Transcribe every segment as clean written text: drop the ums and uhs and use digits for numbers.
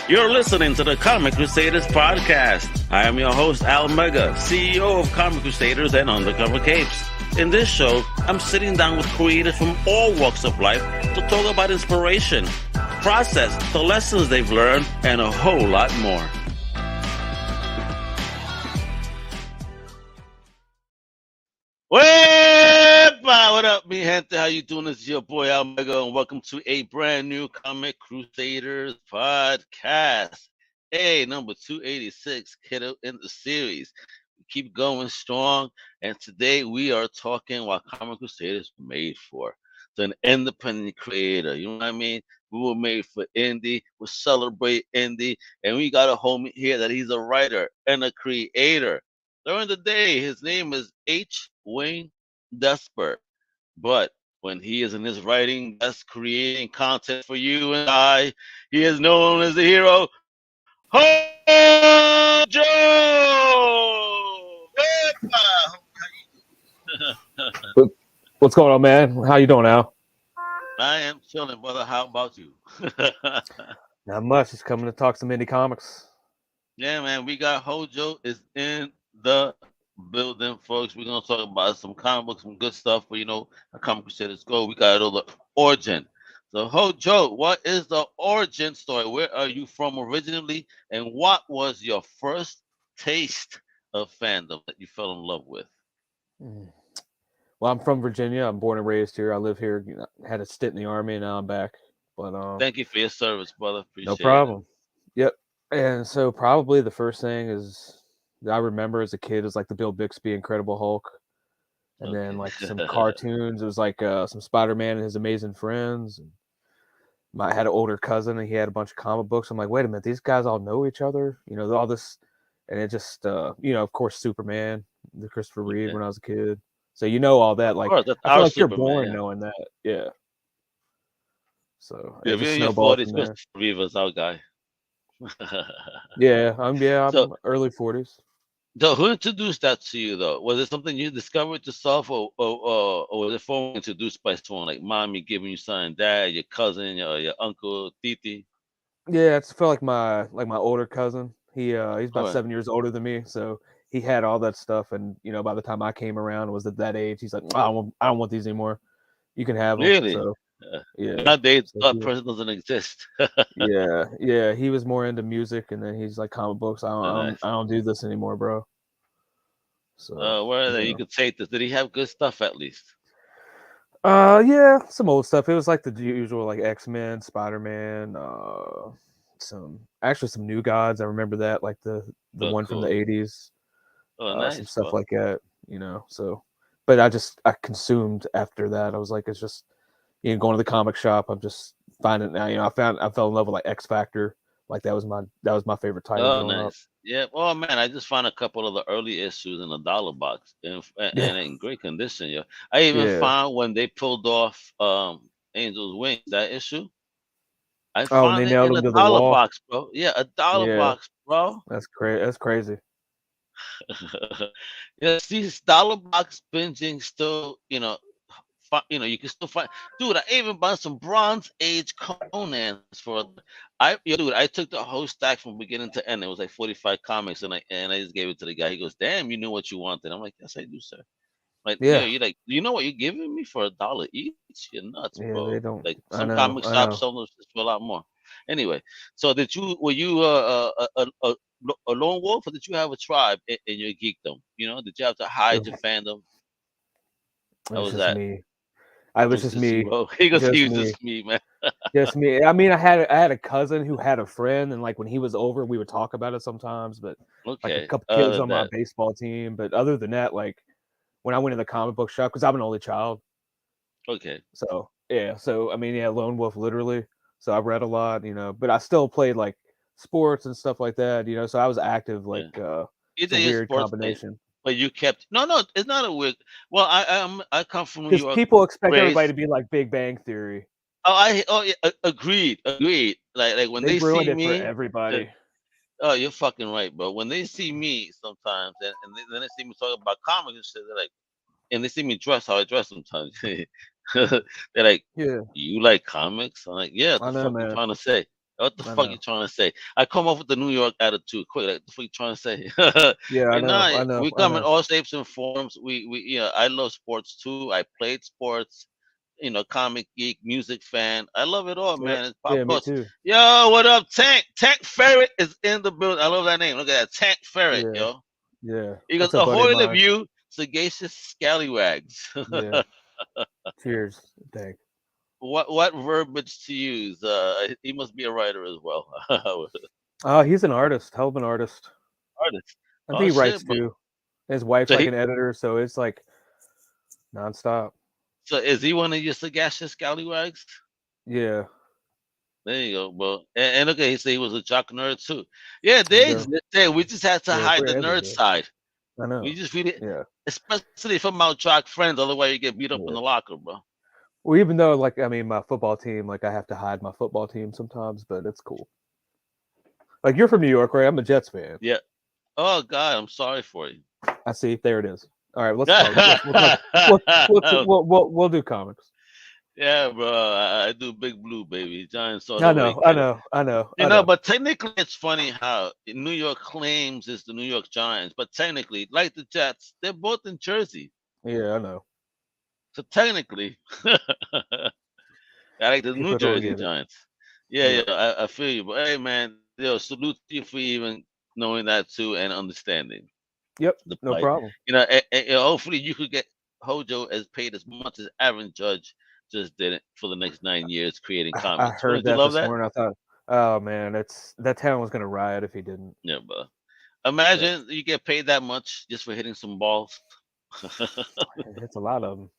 You're listening to the Comic Crusaders Podcast. I am your host, Al Mega, CEO of Comic Crusaders and Undercover Capes. In this show, I'm sitting down with creators from all walks of life to talk about inspiration, process, the lessons they've learned, and a whole lot more. What up, mi gente? How you doing? This is your boy Al Mega, and welcome to a brand new Comic Crusaders podcast. Hey, number 286, kiddo, in the series. We keep going strong, and today we are talking what Comic Crusaders were made for. So an independent creator, you know what I mean? We were made for indie. We celebrate indie, and we got a homie here that he's a writer and a creator. During the day, his name is H. Wayne Desper. But when he is in his writing desk creating content for you and I, he is known as the hero, Ho Joe! What's going on, man? How you doing, Al? I am chilling, brother. How about you? Not much. Just coming to talk some indie comics. Yeah, man. We got Hojo is in the building, folks. We're gonna talk about some comic books, some good stuff. But how Comic Crusaders go. We got all the origin. So, Hojo, what is the origin story? Where are you from originally, and what was your first taste of fandom that you fell in love with? Well, I'm from Virginia. I'm born and raised here. I live here. Had a stint in the army, and now I'm back. But Thank you for your service, brother. Appreciate no problem. Yep. And so probably the first thing is that I remember as a kid is like the Bill Bixby Incredible Hulk, and then like some cartoons. It was like some Spider-Man and His Amazing Friends. And I had an older cousin, and he had a bunch of comic books. I'm like, wait a minute, these guys all know each other. All this, and it just of course, Superman, the Christopher Reeve when I was a kid. So all that. Like, I feel like you're born knowing that. Yeah. So yeah, we're in your 40s. Christopher Reeve is our guy. I'm early 40s. So who introduced that to you, though? Was it something you discovered yourself, or was it formally introduced by someone like mommy giving you something, dad, your cousin, your uncle, titi? Yeah, it's felt like my older cousin. He's about 7 years older than me, so he had all that stuff. And by the time I came around, was at that age, he's like, I don't want these anymore. You can have them. Really? So, yeah. Nowadays, that person doesn't exist. yeah. He was more into music, and then he's like comic books. I don't do this anymore, bro. So where are they? You could take this. Did he have good stuff at least? Yeah, some old stuff. It was like the usual, like X-Men, Spider-Man, some New Gods. I remember that, like the one from the 80s. Oh, nice. Some stuff like that, So, but I consumed after that. I was like, it's just going to the comic shop. I'm just finding now. I fell in love with like X Factor. Like that was my favorite title. Oh, nice. Up. Yeah. Oh man, I just found a couple of the early issues in a dollar box and in great condition. Yeah. I even found when they pulled off Angel's Wings, that issue. I found it in a dollar box, bro. Yeah, a dollar box, bro. That's crazy. See, dollar box binging still, you can still find. Dude, I even bought some Bronze Age Conans for. I took the whole stack from beginning to end. It was like 45 comics, and I just gave it to the guy. He goes, "Damn, you knew what you wanted." I'm like, "Yes, I do, sir." Like, you're like, you know what you're giving me for $1 each? You're nuts, bro. They don't. Like some comic shops sell those for a lot more. Anyway, so were you a lone wolf, or did you have a tribe in your geekdom? Did you have to hide your fandom? How was that? Me. I was just me. He was just me, man. Just me. I mean, I had a cousin who had a friend, and like when he was over, we would talk about it sometimes. But like a couple kids on my baseball team. But other than that, like when I went to the comic book shop, because I'm an only child. Okay. So I mean, lone wolf literally. So I read a lot, but I still played like sports and stuff like that, So I was active, like it's a weird combination. But you kept no, it's not a weird. Well, I come from New York. People expect everybody to be like Big Bang Theory. Agreed. Like when they ruined see it me, for everybody. Oh, you're fucking right, bro. When they see me sometimes, and then they see me talking about comics and shit, they're like, and they see me dress how I dress sometimes. They're like, yeah, you like comics? I'm like, yeah. What the fuck you trying to say? What the I fuck know. you trying to say? I come off with the New York attitude quick. Like, what the fuck you trying to say? Yeah, I You know. know, I know. we I come in know. all shapes and forms. I love sports too. I played sports. Comic geek, music fan. I love it all, Yep. man. It's pop Yeah, me culture. too. Yo, what up, Tank? Tank Ferret is in the building. I love that name. Look at that, Tank Ferret, Yeah. yo. Yeah. He goes, That's a buddy of ahoy the mine. view, sagacious scallywags. Yeah. Cheers. Thank. What verbiage to use? He must be a writer as well. Oh, he's an artist. Hell of an artist. Artist. I think Oh he writes shit, bro. too. His wife's So like he, an editor, so it's like nonstop. so is he one of your sagacious scallywags? Yeah. There you go, bro. And look at he said he was a jock nerd too. Yeah, There you they go. exist. There. We just had to Yeah, hide the we're nerd everywhere. side. I know. We just really, Yeah. especially from our jock friends. Otherwise, you get beat up in Yeah. the locker, bro. Well, even though, like, I mean, my football team, like, I have to hide my football team sometimes, but it's cool. Like, you're from New York, right? I'm a Jets fan. Yeah. Oh God, I'm sorry for you. I see. There it is. All right, let's talk. We'll do comics. Yeah, bro. I do Big Blue, baby. Giants all I the way, know. kid. I know. But technically, it's funny how New York claims it's the New York Giants, but technically, like the Jets, they're both in Jersey. Yeah, I know. So technically, I like the New People don't Jersey get it. Giants. Yeah, Yeah. I feel you. But hey, man, salute to you for even knowing that too and understanding Yep. the No plight. problem. And hopefully you could get Hojo as paid as much as Aaron Judge just did it for the next 9 years creating I comics. heard Wouldn't you that love this that? morning. I thought, oh man, that town was gonna riot if he didn't. Yeah, bro. Yep. Imagine you get paid that much just for hitting some balls. It's a lot of them.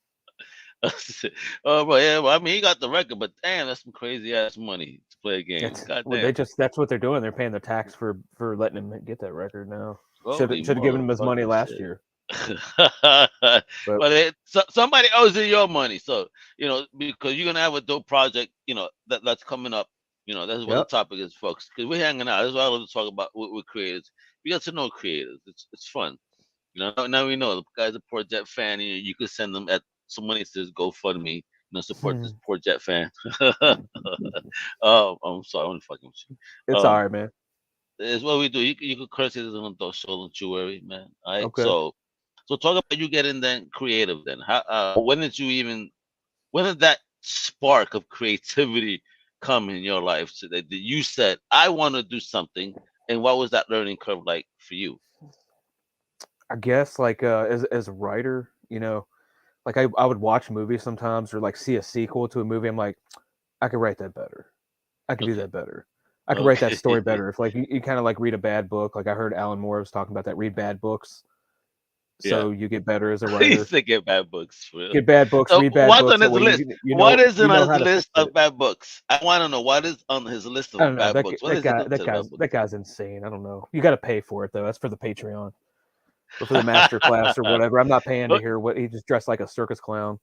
Oh, bro, yeah. Well, I mean, he got the record, but damn, that's some crazy ass money to play a game. God Well, damn. that's what they're doing. They're paying the tax for letting him get that record now. Should Holy have given him his money motherfucking last shit. year. But But somebody owes you your money, so because you're gonna have a dope project, that's coming up. That's what the yep. topic is, folks. Because we're hanging out. That's what I love to talk about with creators. We got to know creators. It's fun. Now we know the guy's a poor Jet fan. You could send them at some money to his GoFundMe. Support this poor Jet fan. Oh, I'm sorry, I'm fucking with you. It's all right, man. It's what we do. You could curse it as an adult show, don't you worry, man. All right. Okay. So talk about you getting then creative. Then how? When did that spark of creativity come in your life? So that you said, I want to do something, and what was that learning curve like for you? I guess like as a writer, like I would watch movies sometimes or like see a sequel to a movie. I'm like, I could write that better. I could do that better. I could write that story better. If like you kind of like read a bad book, like I heard Alan Moore was talking about that. Read bad books, so you get better as a writer. He said get bad books. Get bad books. So read bad what's books. on his list? What is on his list of bad books? I want to know what is on his list of bad books. That guy's insane. I don't know. You got to pay for it though. That's for the Patreon or for the master class or whatever. I'm not paying to hear what he just dressed like a circus clown.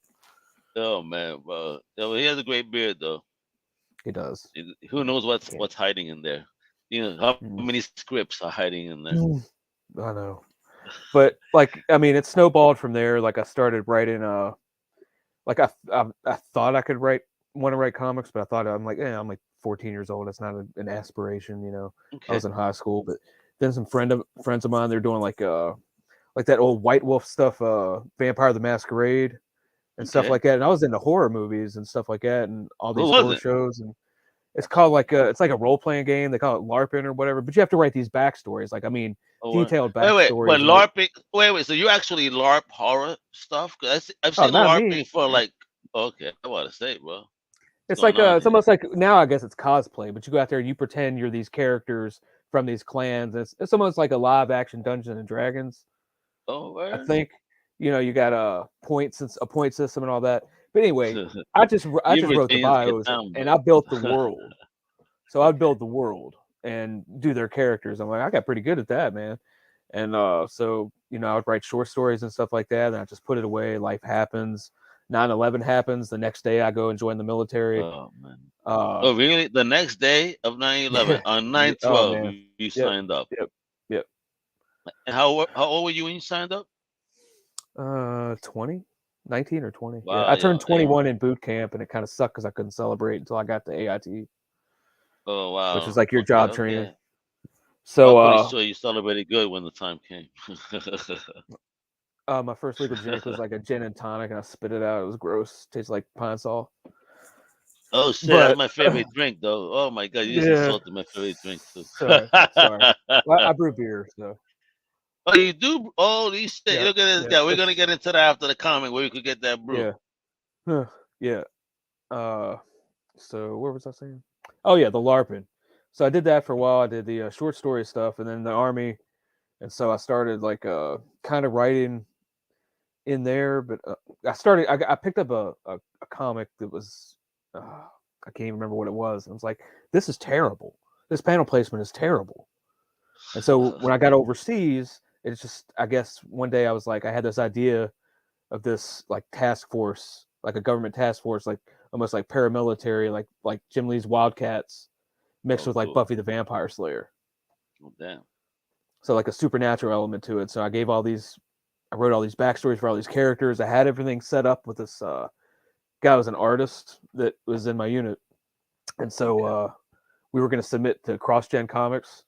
Oh man, bro. He has a great beard though. He does. Who knows what's hiding in there? How many scripts are hiding in there? I know. But like, I mean, it snowballed from there. Like I started writing. Like I thought I could want to write comics, but I thought I'm like 14 years old. It's not an aspiration, Okay. I was in high school, but then some friends of mine, they're doing like that old White Wolf stuff, Vampire the Masquerade, and stuff like that. And I was into horror movies and stuff like that, and all these horror shows. And it's called it's like a role playing game. They call it LARPing or whatever. But you have to write these backstories. Like, I mean, detailed backstories. But LARPing. Wait. So you actually LARP horror stuff? Because I've seen LARPing for like. Okay, I want to say, bro. It's like it's almost like now I guess it's cosplay, but you go out there and you pretend you're these characters from these clans. It's almost like a live action Dungeons and Dragons. Oh, right. I think you got a point system and all that. But anyway, I just wrote the bios and I built the world. So I'd build the world and do their characters. I'm like, I got pretty good at that, man. And so I would write short stories and stuff like that, and I just put it away. Life happens. 9/11 happens. The next day, I go and join the military. Oh man! Oh really? The next day of 9/11 on 9/12, you signed up. Yep. And how old were you when you signed up? 20, 19 or 20. Wow, I turned 21 in boot camp, and it kind of sucked because I couldn't celebrate until I got the AIT. Oh which is wow. like your Okay, job training. okay. Well, So I'm pretty sure you celebrated good when the time came. my first legal drink was like a gin and tonic, and I spit it out. It was gross. Tastes like pine sol. Oh shit, that's But my favorite drink though. Oh my god, you just yeah, insulted my favorite drink too. sorry. Well, I brew beer, so Oh, you do? Holy shit! yeah, Look at this yeah, guy. We're gonna it's get into that after the comment where you could get that brew. yeah, huh, yeah. Uh, so what was I saying? Oh yeah, the LARPing. So I did that for a while. I did the short story stuff, and then the army, and so I started like kind of writing in there. But I picked up a comic that was I can't even remember what it was. I was like, this is terrible. This panel placement is terrible. And so when I got overseas, it's just I guess one day I was like I had this idea of this like task force, like a government task force, like almost like paramilitary, like Jim Lee's Wildcats mixed Oh, with like cool. Buffy the Vampire Slayer. Oh, damn. So like a supernatural element to it. So I wrote all these backstories for all these characters. I had everything set up with this guy who was an artist that was in my unit. And so Okay. we were going to submit to CrossGen Comics.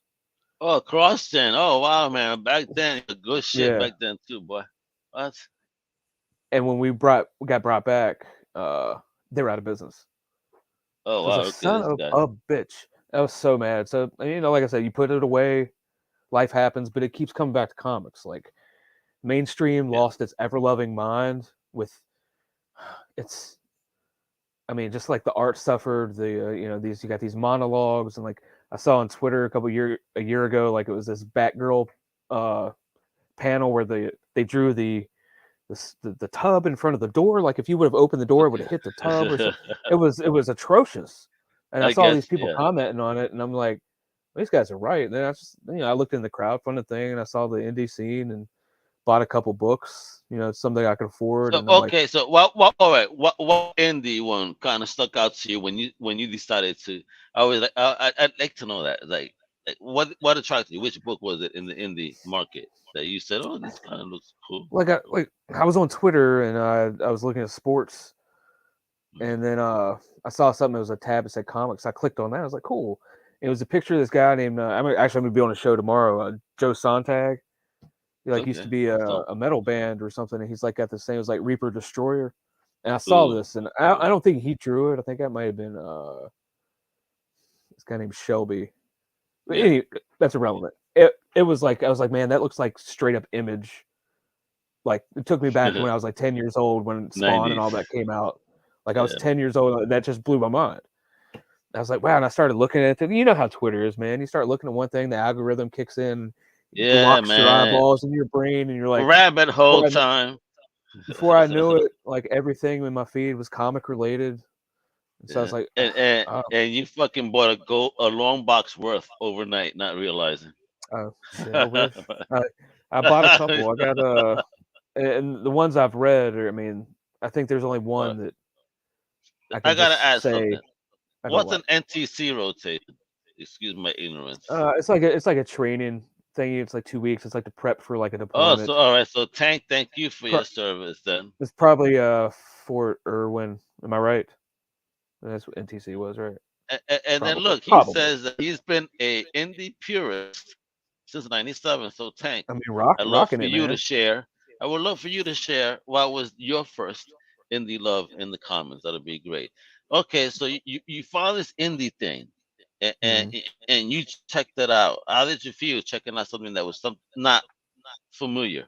Oh, CrossGen. Oh, wow, man. Back then, good shit Yeah. back then too, boy. What? And when we got brought back, they were out of business. Oh, So I was wow. like, Look at son this of guy. a bitch. I was so mad. So, like I said, you put it away, life happens, but it keeps coming back to comics. Like, mainstream Yeah. lost its ever-loving mind with it's just like the art suffered, these you got these monologues, and like I saw on Twitter a year ago, like it was this Batgirl uh panel where they drew the tub in front of the door. Like if you would have opened the door, it would have hit the tub or something. It was atrocious. And I I saw all these guess, people yeah. commenting on it, and I'm like, these guys are right. And then I just I looked in the crowdfunding thing, and I saw the indie scene and bought a couple books. It's something I could afford, So and I'm like, okay, so what all right, what indie one kind of stuck out to you when you decided to? I was like, I'd like to know that. Like, what attracted you? Which book was it in the indie market that you said, oh, this kind of looks cool? I was on Twitter, and I was looking at sports, Mhm. and then I saw something that was a tab that said comics. I clicked on that. I was like, cool. It was a picture of this guy named I'm gonna be on a show tomorrow. Joe Sontag. He like used to Okay, be so a metal band or something, and he's like got this thing. It was like Reaper Destroyer, and I saw ooh, this, and I don't think he drew it. I think that might have been this guy named Shelby. But yeah. anyway, that's irrelevant. It was like I was like, man, that looks like straight up Image. Like it took me back to when I was like 10 years old when Spawn and 90s. all that came out. Like I was Yeah. 10 years old, and that just blew my mind. I was like, wow, and I started looking at it. You know how Twitter is, man. You start looking at one thing, the algorithm kicks in, Yeah, locks your man. eyeballs in your brain, and you're like, Rabbit hole before I, time. before I knew it, like everything in my feed was comic related. And so I was Yeah. like, oh, And you fucking bought a long box worth overnight, not realizing. oh shit, I wish. I, I bought a couple. I got and the ones I've read are, I think there's only Uh, one that I I can gotta just ask say something. I don't What's an like. NTC rotation? Excuse my ignorance. It's like a training thing. It's like 2 weeks. It's like to prep for like a Oh, so deployment. all right. So Tank, thank you for Pro- your service then. It's probably Fort Irwin. Am I right? That's what NTC was, right? And then Probably. look, he Probably. says that he's been a indie purist since '97. So Tank, I'd love Rocking for it, you to man. share. I would love for you to share what was your first indie love in the comments. That'd be great. Okay, so you found this indie thing, and, and hmm and you checked it out. How did you feel checking out something that was not familiar,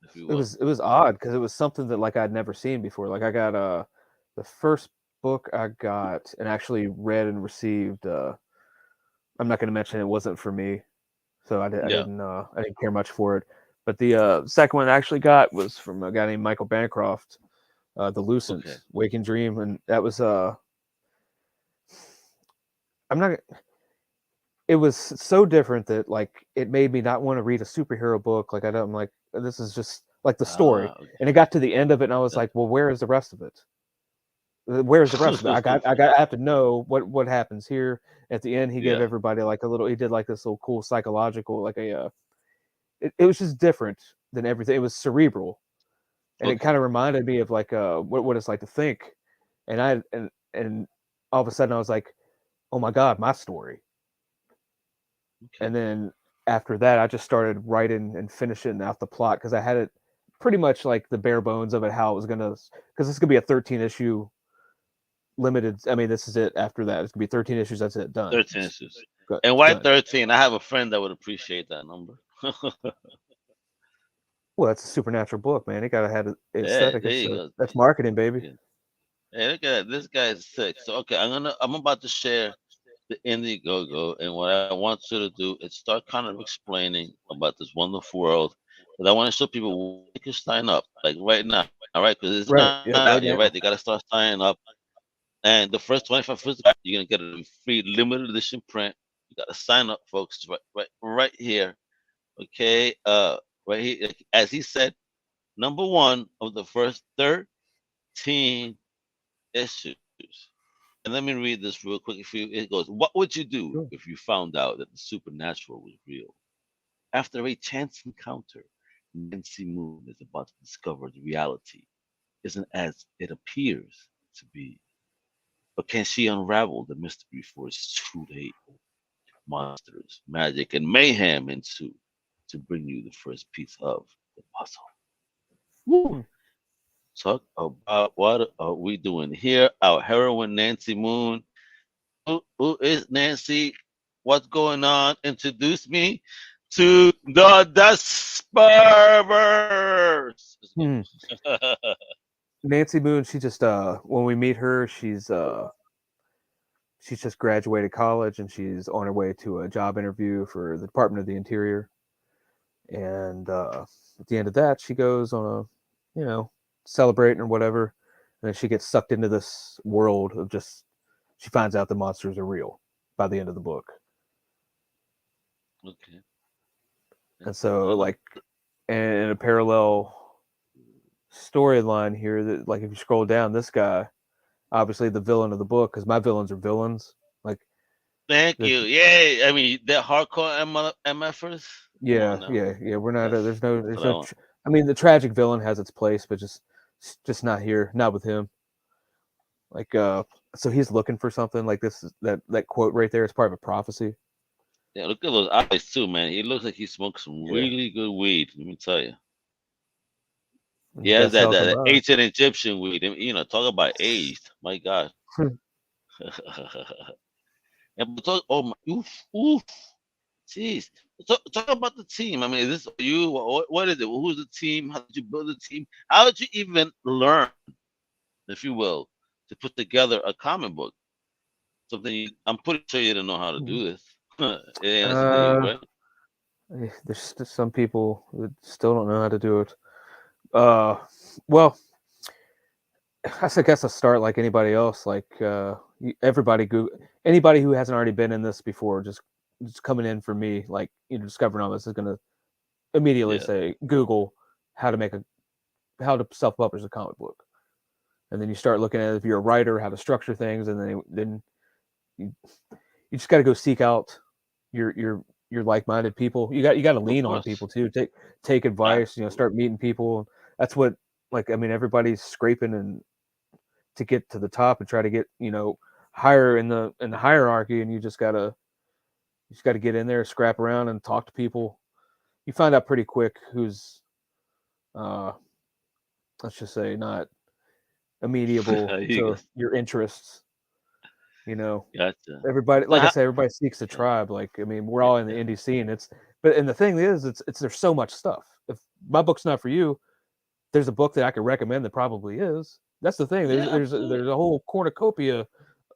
if you It will? was odd because it was something that like I'd never seen before. Like I got the first book I got and actually read and received. I'm not going to mention it wasn't for me, so Yeah. I didn't care much for it. But the second one I actually got was from a guy named Michael Bancroft, The Okay. Lucent, Waking Dream, and that was I'm not. It was so different that like it made me not want to read a superhero book. Like I'm like, this is just like the story. Ah, okay. And it got to the end of it, and I was Yeah. like, well, where is the rest of it? Where's the rest of it? I have to know what happens here. At the end, he gave Yeah. everybody like a little. He did like this little cool psychological, like a. It was just different than everything. It was cerebral, and it Okay. kind of reminded me of like what it's like to think. And I and all of a sudden I was like, oh my God, my story. Okay. And then after that, I just started writing and finishing out the plot because I had it pretty much like the bare bones of it, how it was gonna, because this could be a 13 issue limited. I mean, this is it. After that, it's gonna be 13 issues. That's it. Done. 13 issues. And It's why done. 13? I have a friend that would appreciate that number. Well, that's a supernatural book, man. It gotta have an Yeah, aesthetic. there you go. That's marketing, baby. Yeah. Hey, look at that. This guy is sick. So okay, I'm about to share the Indiegogo, and what I want you to do is start kind of explaining about this wonderful world. Because I want to show people where they can sign up, like right now, all right? Because it's Right. not Yep. out Right yet, right? now. They got to start signing up. And the first 25 first, you're gonna get a free limited edition print. You got to sign up, folks. It's right here. Okay, right here. As he said, number one of the first 13 issues. And let me read this real quick for you. It goes, what would you do Sure. if you found out that the supernatural was real? After a chance encounter, Nancy Moon is about to discover the reality isn't as it appears to be. But can she unravel the mystery before it's too late? Monsters, magic, and mayhem ensue to bring you the first piece of the puzzle. Woo! Hmm. Talk about what are we doing here? Our heroine, Nancy Moon. Who is Nancy? What's going on? Introduce me to the Desperverse. Let's Hmm. go. Nancy Moon. She just when we meet her, she's just graduated college and she's on her way to a job interview for the Department of the Interior. And at the end of that, she goes on a, celebrating or whatever, and then she gets sucked into this world of just. She finds out the monsters are real by the end of the book, Okay. and so like, and in a parallel storyline here, that like if you scroll down, this guy, obviously the villain of the book, because my villains are villains. Like, Thank the, you. Yay. I mean, they're hardcore MFers. Come on yeah, now. yeah. We're not. That's, that's There's what I no. want. I mean, the tragic villain has its place, but just not here, not with him. Like, so he's looking for something like this. That quote right there is part of a prophecy. Yeah, look at those eyes too, man. He looks like he smokes some Yeah, really good weed. Let me tell you. and He he has got that, self that involved. ancient Egyptian weed. And, talk about aged. My God. Yeah, but talk, oh my, oof, oof. Jeez. Talk about the team. I mean, is this you? What is it? Who's the team? How did you build the team? How did you even learn, if you will, to put together a comic book? Something I'm pretty sure you didn't know how to do this. It ain't easy to you, Uh, right? there's just some people that still don't know how to do it. Uh, well, I guess I'll start like anybody else. Like, everybody, anybody who hasn't already been in this before, just coming in for me, like, discovering all this is gonna immediately Yeah. say Google how to how to self publish a comic book, and then you start looking at, if you're a writer, how to structure things, and then you, you just got to go seek out your like-minded people. You got to Of lean on course. people too. Take advice. Absolutely. Start meeting people. That's what, like, I mean, everybody's scraping and to get to the top and try to get higher in the hierarchy, and you just gotta get in there, scrap around, and talk to people. You find out pretty quick who's, uh, let's just say, not amenable You to go. your interests. You know, Gotcha. everybody, So like I say, everybody seeks a yeah, tribe. Like, I mean, we're yeah, all in the yeah. indie scene. And the thing is, it's there's so much stuff. If my book's not for you, there's a book that I could recommend that probably is. That's the thing. There's Yeah, there's a, absolutely. there's a whole cornucopia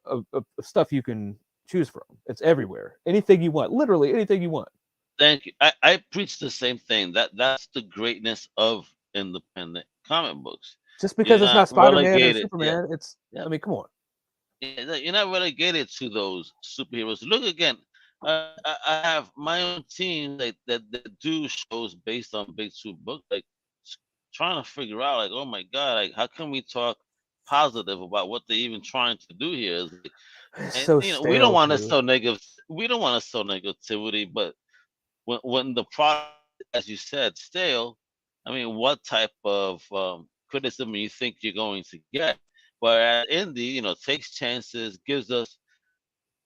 of stuff you can choose from. It's everywhere. Anything you want, literally anything you want. Thank you. I preach the same thing. That's the greatness of independent comic books. Just You're because it's not not Spider-Man or relegated. Yeah, Superman, yeah. I mean, come on. You're not relegated to those superheroes. Look again. I have my own team that do shows based on big two books. Like trying to figure out, like, oh my god, like how can we talk positive about what they're even trying to do here? Is like, It's and so we don't stale want to too. sow negative. We don't want to sow negativity, but when the product, as you said, stale, I mean, what type of criticism you think you're going to get? Whereas indie, takes chances, gives us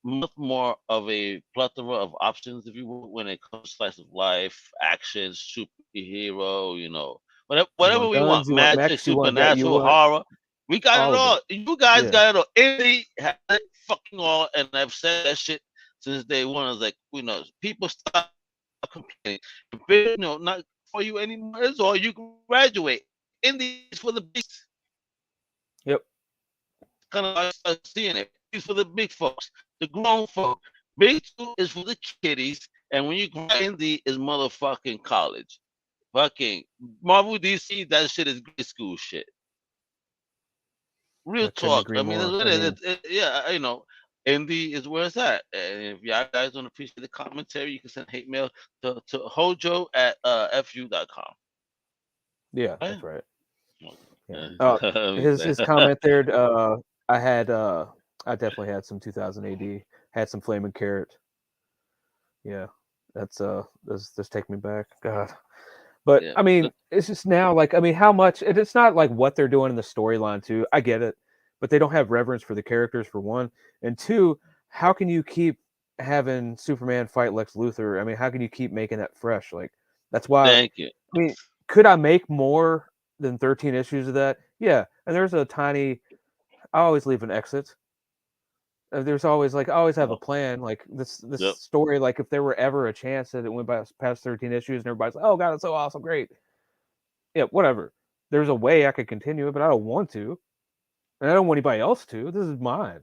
much more of a plethora of options, if you will, when it comes to slice of life, action, superhero, You whatever want we want, guns, you want magic, mechs, you want that, you supernatural, want horror. We got it all of all. it. You guys Yeah, got it all. Indie has it fucking all, and I've said that shit since day one. I was like, people stop complaining. Not for you anymore. It's all you graduate. Indie is for the beast. yep. Kind of like I start seeing it. It's for the big folks, the grown folk. Big two is for the kiddies, and when you grind indie is motherfucking college. Fucking Marvel DC, that shit is grade school shit. Real I couldn't talk. agree I mean, more. that's I what it is. mean, Yeah, indie is where it's at. And if y'all guys don't appreciate the commentary, you can send hate mail to hojo at fu.com. yeah, Right? that's right. Yeah. Okay. His comment there. I had I definitely had some 2000 AD. Had some flaming carrot. Yeah, that's take me back. God. But Yeah. I mean, it's just now like I mean, how much? It's not like what they're doing in the storyline too. I get it, but they don't have reverence for the characters for one, and two. How can you keep having Superman fight Lex Luthor? I mean, how can you keep making that fresh? Like that's why. Thank you. I mean, could I make more than 13 issues of that? Yeah, and there's a tiny. I always leave an exit. There's always like I always have a Oh, plan. Like this yep. story, like if there were ever a chance that it went past 13 issues and everybody's like, oh god, it's so awesome, great. Yeah, whatever. There's a way I could continue it, but I don't want to. And I don't want anybody else to. This is mine.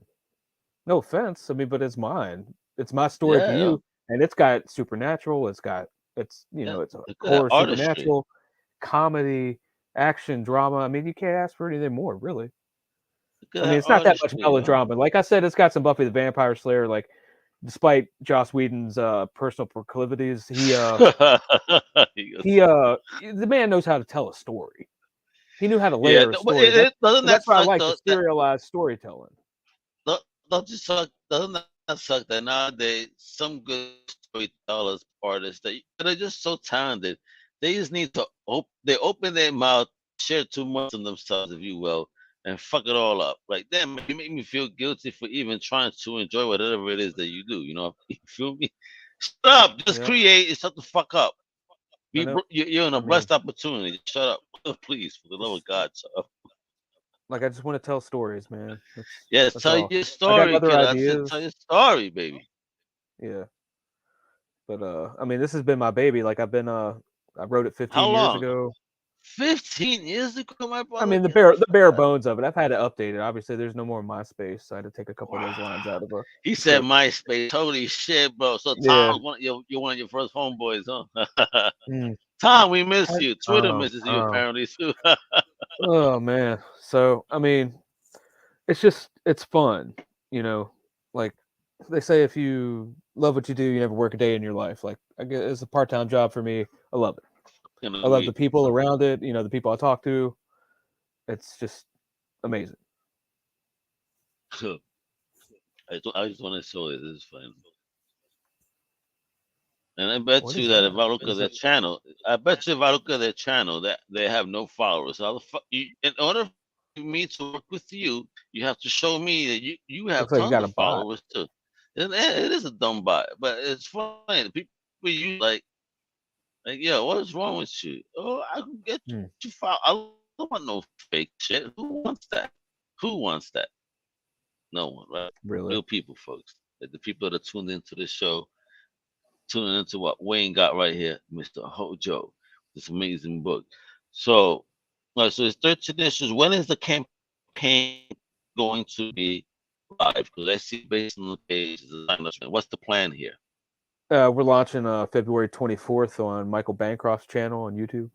No offense. I mean, but it's mine. It's my story to Yeah. you. And it's got supernatural. It's Yeah. it's a Look at that horror artistry. supernatural, comedy, action, drama. I mean, you can't ask for anything more, really. Look at I mean, that it's not that much artistry, yo. melodrama. Like I said, it's got some Buffy the Vampire Slayer. Like, despite Joss Whedon's personal proclivities, he the man knows how to tell a story. He knew how to Yeah, layer a no, but story. it doesn't That's that what I suck like, the though? That serialized storytelling. don't you suck? Doesn't that suck that nowadays some good storytellers, artists that are just so talented, they just need to open their mouth, share too much of themselves, if you will, and fuck it all up. Like, damn, you make me feel guilty for even trying to enjoy whatever it is that you do. You feel me? Shut up, just Yeah, create and shut the fuck up. I know. You're in a I mean, blessed opportunity. Shut up, please, for the love of just God, shut up. like I just want to tell stories, man. Yes, That's tell all. your I got story, other kid. I said, ideas. tell your story, baby. Yeah, but I mean, this has been my baby. Like I wrote it How 15 years long? ago. 15 years ago, my I brother. mean, Get the the fuck bare out. bones of it. I've had to update it. Obviously, there's no more MySpace, so I had to take a couple of those lines Wow. out of He the said script. MySpace. Holy shit, bro. So Yeah. Tom, you're one of your first homeboys, huh? Mm. Tom, we miss you. Twitter Oh, misses you oh, apparently too. oh man. So I mean, it's fun, you know. Like they say, if you love what you do, you never work a day in your life. Like I guess it's a part-time job for me. I love it. Can I love agree. the people around it. You know, the people I talk to. It's just amazing. I just want to show you this is fun. And I bet What you is that if that? I look at Is their that channel, I bet you if I look at their channel that they have no followers. How the fuck? In order for me to work with you, you have to show me that you have looks like you tons got a of bot? followers too. And it is a dumb bot, but it's funny. The people use like, yeah, what is wrong with you? Oh, I can get Hmm, you follow. I don't want no fake shit. Who wants that? Who wants that? No one, right? really? Real people, folks. Like the people that are tuned into this show, tuning into what Wayne got right here, Mr. Hojo, this amazing book. So, so it's 13 issues. When is the campaign going to be live? Because I see based on the page, what's the plan here? We're launching February 24th on Michael Bancroft's channel on YouTube.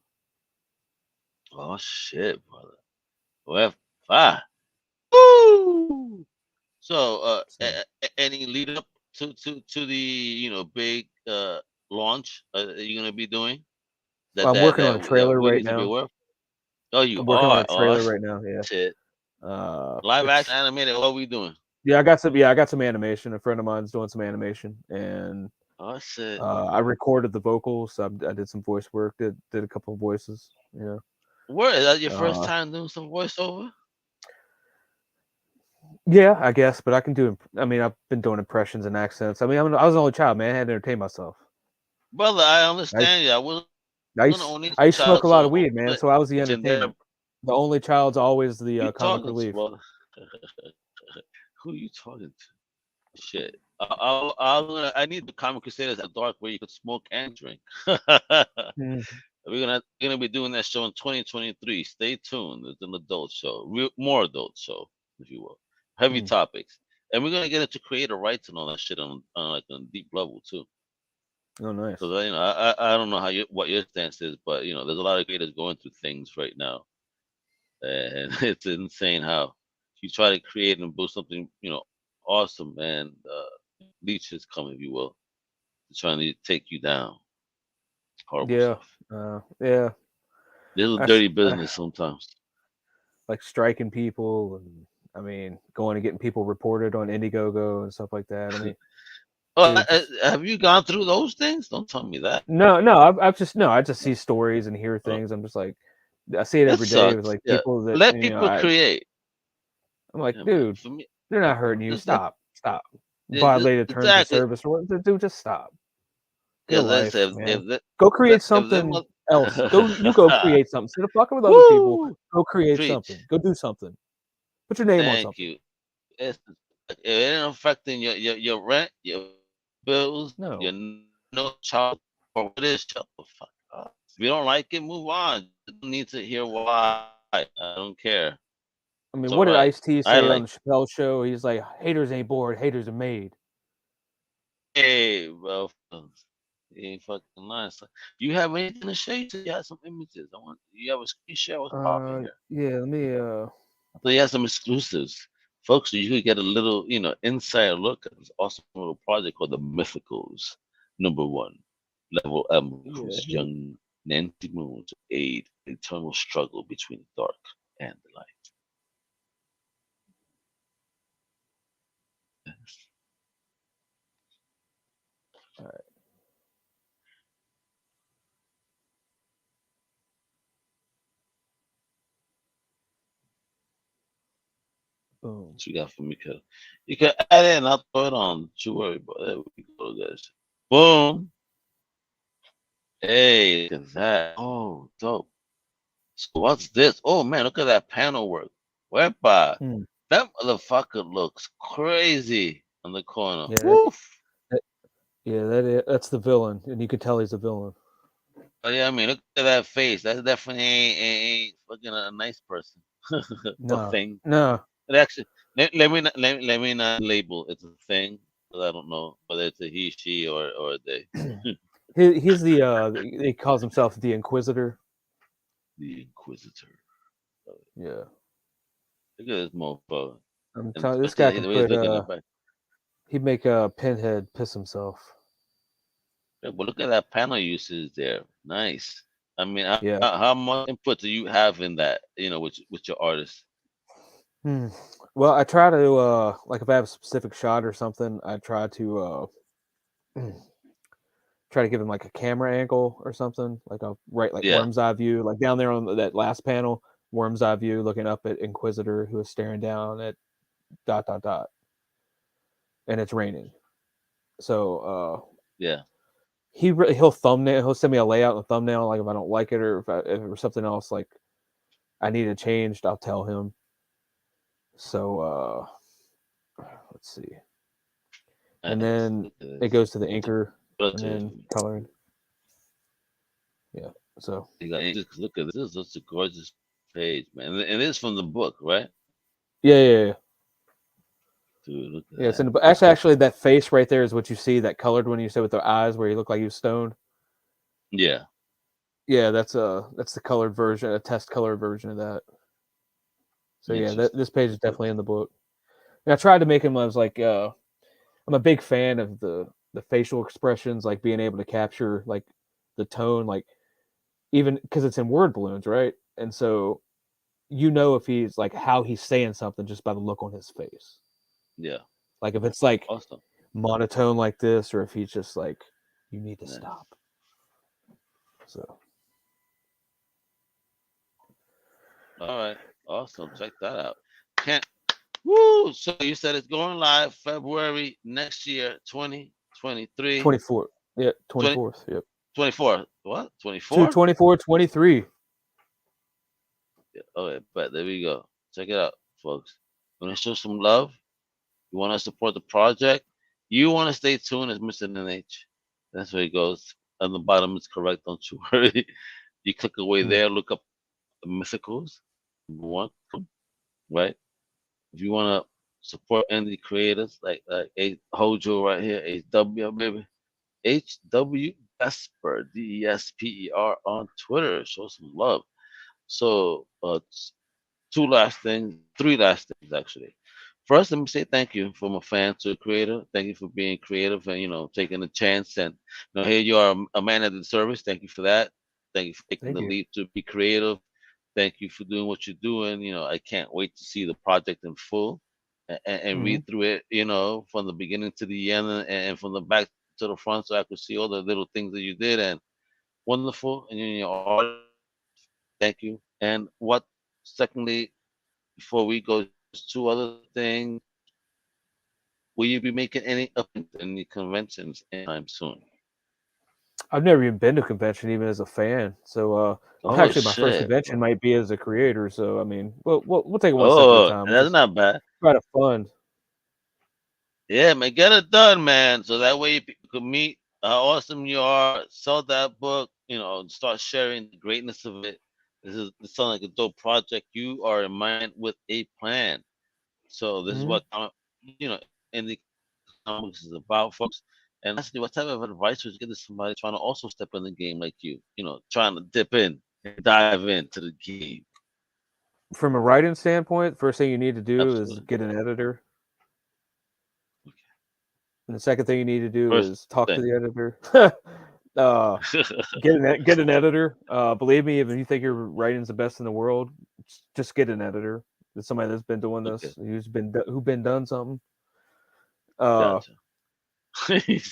Oh shit, brother. Well, fine. Woo! So, So any lead up to the big launch you're gonna be doing that I'm that working on a that that trailer we right need to be now. aware of? Oh, you I'm working on are. a Oh trailer right now. Yeah. shit. Live action It's animated. What are we doing? yeah. I got some animation. A friend of mine's doing some animation, and Oh shit. I recorded the vocals. I did some voice work. Did a couple of voices. You Where is that your first know. time doing some voiceover? Yeah, I guess, but I can do. I mean, I've been doing impressions and accents. I mean, I was an only child, man. I had to entertain myself. Brother, I I understand you. I was I an used, only I used to smoke child, a lot so of weed, man. So I was the and there entertainment. The only child's always the you comic talking to, relief. brother? Who you talking to? Shit. I need the Comic Crusaders at dark where you could smoke and drink. Mm, We're gonna be doing that show in 2023. Stay tuned. It's an adult show, more adult show, if you will. Heavy mm. topics, and we're gonna get into creator rights and all that shit on like a deep level too. Oh, nice. Because I don't know what your stance is, but there's a lot of creators going through things right now, and it's insane how you try to create and build something awesome, and leeches come, if you will, to trying to take you down. Horrible Yeah, stuff. yeah. This is a I, dirty I business sometimes. like striking people, and I mean, going and getting people reported on Indiegogo and stuff like that. I mean, Oh, dude, just have you gone through those things? Don't tell me that. no, no. I've just no. I just see stories and hear Uh, things. I'm just like, I see it It every day with sucks. like Yeah, people that let people create. I'm like, Yeah, man. dude, For me, they're not hurting you. just let Stop. Violated terms of exactly. service or what? Dude, just stop. Get a Because I life, said, man. Go create if them, something else. Go create something. Instead of fucking with other people, woo, go create preach. something. Go do something. Put your name on Thank something. you. It ain't affecting your rent, your bills, your No. no child or what is shut the fuck up. If you don't like it, move on. You don't need to hear why. I don't care. I It's mean, all what did right. Ice-T I say on like the Chappelle show? He's like, haters ain't bored, haters are made. hey bro. You ain't fucking lying. So, you have anything to show? You said you had some images. I want you have a screen share. What's popping here? Yeah, let me So you have some exclusives. Folks, so you could get a little, inside look at this awesome little project called the Mythicals. Number one, level M yeah, recruits young Nancy Moon to aid the eternal struggle between the dark and the light. all right, boom. What you got for me, kid? You can add it and I'll throw it on. Don't you worry about it. There we go, guys. Boom. Hey, look at that. Oh, dope. So what's this? Oh man, look at that panel work. Whereby Hmm. that motherfucker looks crazy on the corner. Yeah, Woof. that, yeah, that's the villain, and you could tell he's a villain. Oh yeah, I mean, look at that face. That definitely ain't fucking a nice person or No, thing. no. It actually let me not label it's a thing because I don't know whether it's a he, she, or a they. He's the he calls himself the Inquisitor. The Inquisitor. Yeah, Look at this motherfucker, I'm and telling this guy especially can the way he's put looking at the back. he'd make Pinhead piss himself. Yeah, but look at that panel usage there. Nice. I mean, Yeah. how much input do you have in that? With your artist. Hmm. Well, I try to like if I have a specific shot or something, I try to try to give him like a camera angle or something. Like I'll write like Yeah, worm's eye view, like down there on that last panel, worm's eye view, looking up at Inquisitor who is staring down at ... and it's raining. So yeah. he'll send me a layout and a thumbnail. Like if I don't like it or if it was something else like I need it changed, I'll tell him. So let's see. And Nice. then Look at it this. goes to the inker Go and to it. then coloring. Yeah. So Just look at this. This is such a gorgeous page, man. And it's from the book, right? yeah. Dude, look at Yeah, that. actually, that face right there is what you see. That colored one you said with the eyes, where he looked like he was stoned. Yeah. Yeah, that's the colored version, a test colored version of that. So yeah, Interesting. this page is definitely in the book. And I tried to make him. I was like, I'm a big fan of the facial expressions, like being able to capture like the tone, like even because it's in word balloons, right? And so if he's like how he's saying something just by the look on his face. Yeah. Like if it's like Awesome. monotone like this, or if he's just like, you need to Nice. stop. So All right. Awesome. Check that out. Can't Woo! So you said it's going live February next year, 2023, 24th. Yeah, 20, 24th. Yep. 24. What? 2 24? 24 23. Okay, but there we go. Check it out, folks. You want to show some love? You want to support the project? You want to stay tuned as Mr. NH. That's where it goes. On the bottom is correct, don't you worry. You click away Mm. there, look up the Mythicals, number one, right? If you want to support indie creators like A Hojo right here, HW, baby. HW Desper, Desper on Twitter. Show some love. So, two last things, three last things actually. First, let me say thank you from a fan to a creator. Thank you for being creative and taking a chance. And here you are, a man at the service. Thank you for that. Thank you for taking Thank the you. leap to be creative. Thank you for doing what you're doing. I can't wait to see the project in full and Hmm. read through it. From the beginning to the end and from the back to the front, so I could see all the little things that you did. And wonderful, and your art. Thank you. And what? Secondly, before we go, just two other things. Will you be making any appearances in any conventions anytime soon? I've never even been to a convention, even as a fan. So, Oh actually, my first shit! convention might be as a creator. So, I mean, we'll take it one step at a Oh, time. We'll that's just not bad. try to fund. Yeah, man, get it done, man. So that way people can meet how awesome you are. Sell that book. And start sharing the greatness of it. This sounds like a dope project. You are in mind with a plan. So this is Hmm. what in the comics is about, folks. And lastly, what type of advice would you give to somebody trying to also step in the game like you? Trying to dip in and dive into the game. From a writing standpoint, first thing you need to do is Absolutely. get an editor. Okay. And the second thing you need to do First is talk to thing. the editor. uh, get an editor. Believe me, if you think your writing's the best in the world, just get an editor. It's somebody that's been doing Okay. this, who's been done something. Uh, Gotcha.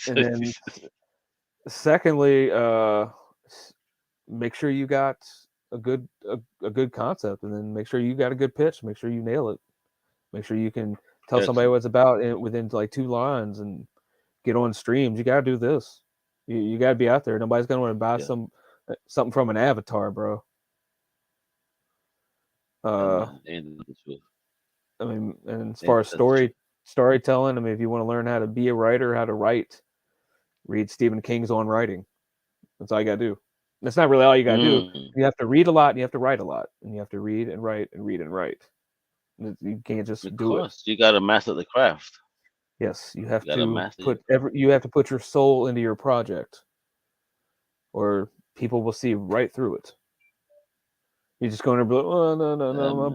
and then secondly, make sure you got a good concept, and then make sure you got a good pitch. Make sure you nail it. Make sure you can tell somebody Excellent. what it's about within like 2 lines, and get on streams. You got to do this. You got to be out there. Nobody's gonna want to buy Yeah. something from an avatar, bro. Yeah, Uh, man. Ain't that the truth? I mean, and as far Ain't as that the truth? storytelling, I mean, if you want to learn how to be a writer, how to write, read Stephen King's On Writing. That's all you got to do. That's not really all you got to do. Mm, You have to read a lot, and you have to write a lot, and you have to read and write and read and write. You can't just of do it. course. You gotta master the craft. Yes, You gotta master your you have to put your soul into your project, or people will see right through it. You're just going to be like, oh, no, no, no, man.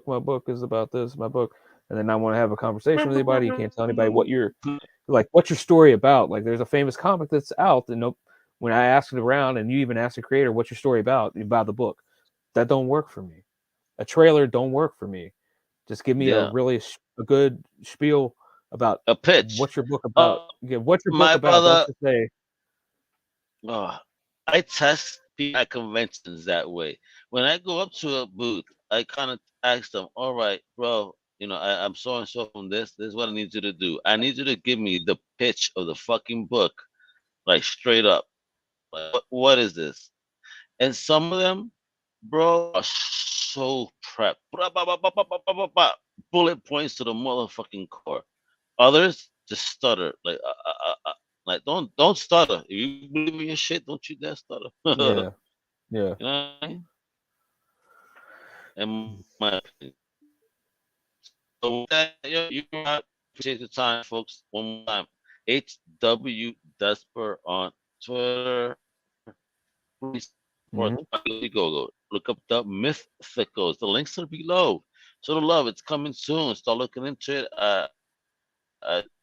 my book is about this, my book. And then I want to have a conversation with anybody. You can't tell anybody what's your story about. Like, there's a famous comic that's out, and nope, when I asked it around, and you even asked the creator, what's your story about the book? That don't work for me. A trailer don't work for me. Just give me Yeah. a good spiel about A pitch. what's your book about. Yeah, what's your book My about? Don't brother. just say, Oh, I test people at conventions that way. When I go up to a booth, I kind of ask them, "All right, bro, I'm so and so from this. This is what I need you to do. I need you to give me the pitch of the fucking book, like straight up. Like, what is this?" And some of them, bro, are so prepped. Blah, blah, blah, blah, blah, blah, blah, blah, blah. Bullet points to the motherfucking core. Others just stutter. Like don't stutter. If you believe in your shit, don't you dare stutter. You yeah, yeah. know what I mean? In my opinion. So with that, you appreciate the time, folks. One more time. HW Desper on Twitter. Please support Mhm. the go. Look up the Mythicals. The links are below. So the love, it's coming soon. Start looking into it.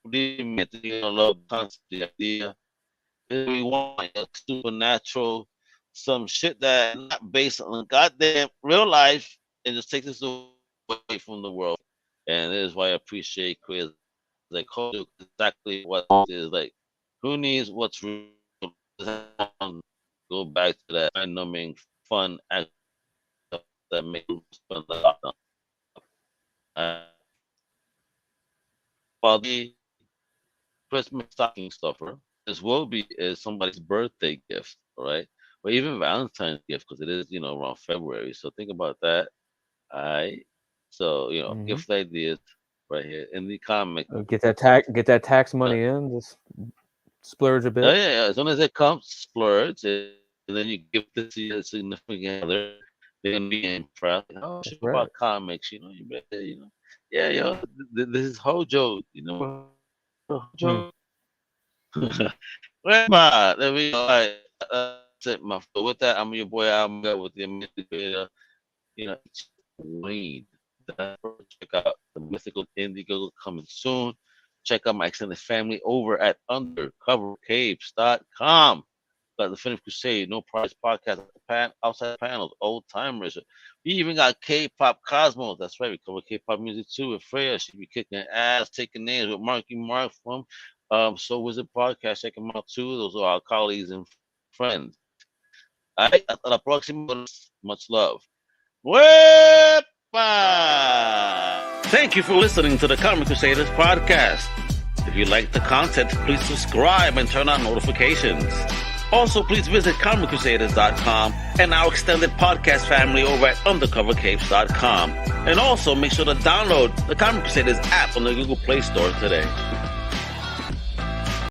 Believe me, I think you're gonna love the concept, the idea. We want supernatural, some shit that not based on goddamn real life, and just takes us away from the world. And this is why I appreciate creators like Kodu, exactly what it is like. Who needs what's real? Go back to that numbing fun act that makes fun. While the Christmas stocking stuffer, this will be is somebody's birthday gift, all right? Or even Valentine's gift, because it is, around February. So think about that. All right. So, Mm-hmm. gift ideas right here in the comic. Get that tax money in. Just splurge a Oh, bit. yeah. As soon as it comes, splurge, and then you give this to your significant other. They're gonna be impressed. Like, oh, That's shit right. about comics, you better, Yeah, this is Hojo, Hmm. Hojo. Where am I? There we go. All right. That's it, my. So with that, I'm your boy Alma with the Amazing Creator. Wayne. Check out the Mythical Indigo coming soon. Check out my extended family over at undercovercapes.com. Got the Finished Crusade, No Prize podcast, outside panels, old timers. We even got K-pop Cosmos. That's right, we cover K-pop music too with Freya. She be kicking ass, taking names with Marky Mark from So Wizard Podcast. Check them out too. Those are our colleagues and friends. All right, hasta la próxima. Much love. Wepa! Thank you for listening to the Comic Crusaders Podcast. If you like the content, please subscribe and turn on notifications. Also, please visit comiccrusaders.shop and our extended podcast family over at undercovercapes.com. And also, make sure to download the Comic Crusaders app on the Google Play Store today.